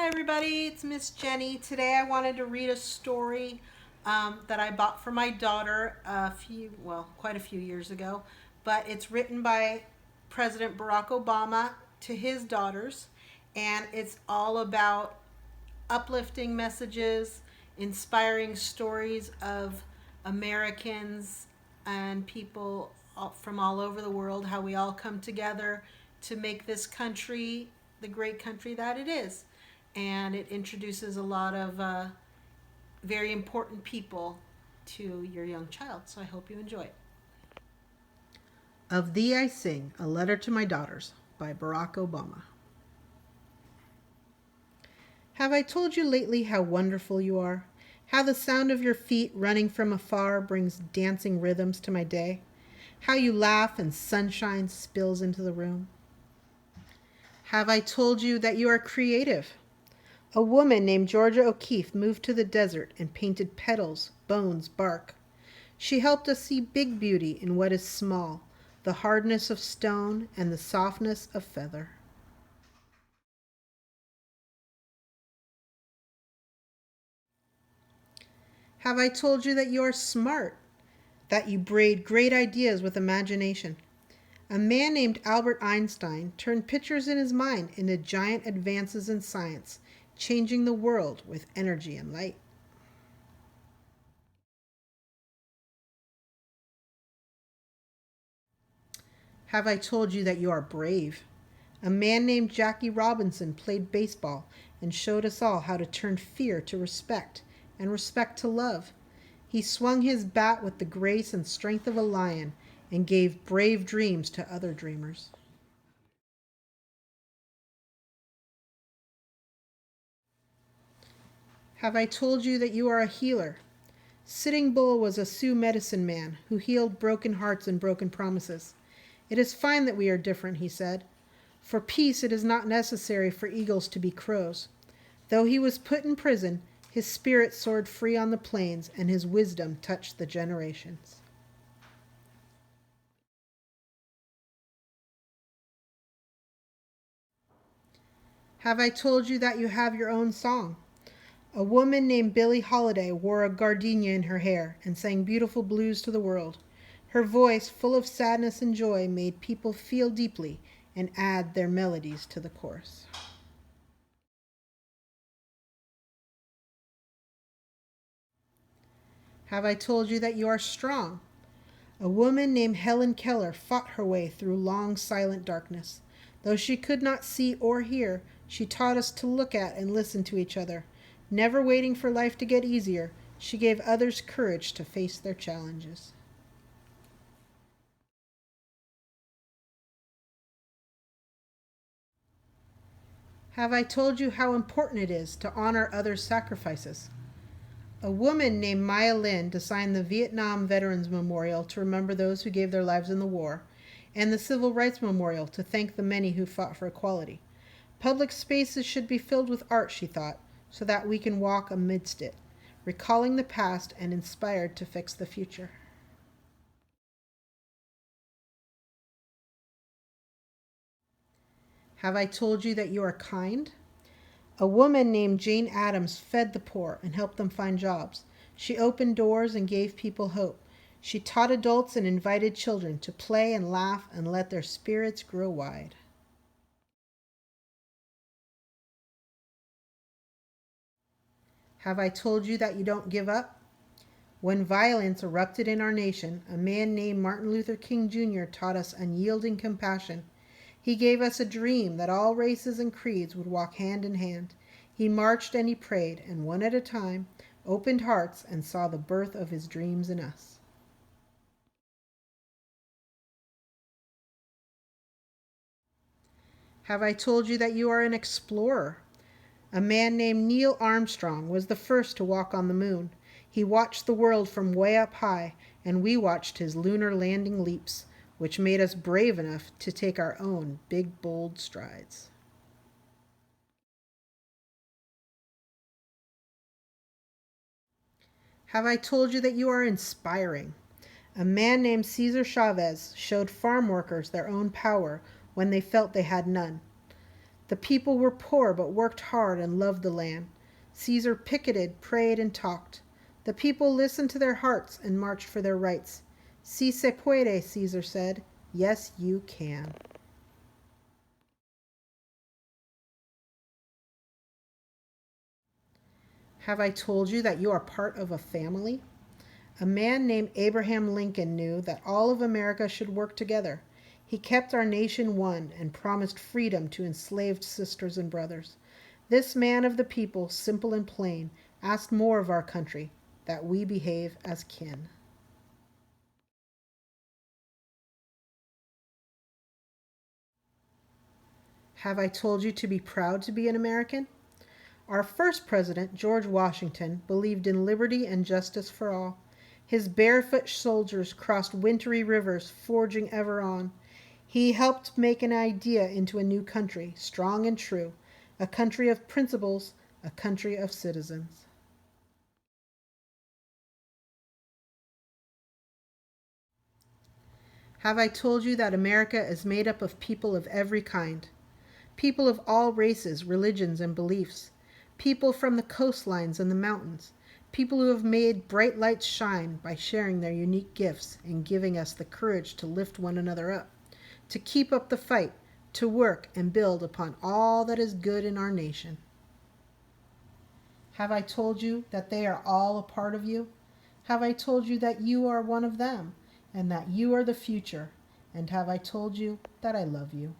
Hi everybody, it's Miss Jenny. Today I wanted to read a story that I bought for my daughter quite a few years ago. But it's written by President Barack Obama to his daughters, and it's all about uplifting messages, inspiring stories of Americans and people from all over the world, how we all come together to make this country the great country that it is. And it introduces a lot of very important people to your young child. So I hope you enjoy it. Of Thee I Sing, A Letter to My Daughters by Barack Obama. Have I told you lately how wonderful you are? How the sound of your feet running from afar brings dancing rhythms to my day? How you laugh and sunshine spills into the room? Have I told you that you are creative? A woman named Georgia O'Keeffe moved to the desert and painted petals, bones, bark. She helped us see big beauty in what is small, the hardness of stone and the softness of feather. Have I told you that you are smart? That you braid great ideas with imagination? A man named Albert Einstein turned pictures in his mind into giant advances in science, changing the world with energy and light. Have I told you that you are brave? A man named Jackie Robinson played baseball and showed us all how to turn fear to respect and respect to love. He swung his bat with the grace and strength of a lion and gave brave dreams to other dreamers. Have I told you that you are a healer? Sitting Bull was a Sioux medicine man who healed broken hearts and broken promises. It is fine that we are different, he said. For peace it is not necessary for eagles to be crows. Though he was put in prison, his spirit soared free on the plains, and his wisdom touched the generations. Have I told you that you have your own song? A woman named Billie Holiday wore a gardenia in her hair and sang beautiful blues to the world. Her voice, full of sadness and joy, made people feel deeply and add their melodies to the chorus. Have I told you that you are strong? A woman named Helen Keller fought her way through long, silent darkness. Though she could not see or hear, she taught us to look at and listen to each other. Never waiting for life to get easier, she gave others courage to face their challenges. Have I told you how important it is to honor others' sacrifices? A woman named Maya Lin designed the Vietnam Veterans Memorial to remember those who gave their lives in the war, and the Civil Rights Memorial to thank the many who fought for equality. Public spaces should be filled with art, she thought, so that we can walk amidst it, recalling the past and inspired to fix the future. Have I told you that you are kind? A woman named Jane Addams fed the poor and helped them find jobs. She opened doors and gave people hope. She taught adults and invited children to play and laugh and let their spirits grow wide. Have I told you that you don't give up? When violence erupted in our nation, a man named Martin Luther King Jr. taught us unyielding compassion. He gave us a dream that all races and creeds would walk hand in hand. He marched and he prayed, and one at a time, opened hearts and saw the birth of his dreams in us. Have I told you that you are an explorer? A man named Neil Armstrong was the first to walk on the moon. He watched the world from way up high, and we watched his lunar landing leaps, which made us brave enough to take our own big, bold strides. Have I told you that you are inspiring? A man named Cesar Chavez showed farm workers their own power when they felt they had none. The people were poor but worked hard and loved the land. Caesar picketed, prayed, and talked. The people listened to their hearts and marched for their rights. Si se puede, Caesar said. Yes, you can. Have I told you that you are part of a family? A man named Abraham Lincoln knew that all of America should work together. He kept our nation one and promised freedom to enslaved sisters and brothers. This man of the people, simple and plain, asked more of our country, that we behave as kin. Have I told you to be proud to be an American? Our first president, George Washington, believed in liberty and justice for all. His barefoot soldiers crossed wintry rivers, forging ever on. He helped make an idea into a new country, strong and true, a country of principles, a country of citizens. Have I told you that America is made up of people of every kind? People of all races, religions, and beliefs. People from the coastlines and the mountains. People who have made bright lights shine by sharing their unique gifts and giving us the courage to lift one another up, to keep up the fight, to work and build upon all that is good in our nation. Have I told you that they are all a part of you? Have I told you that you are one of them and that you are the future? And have I told you that I love you?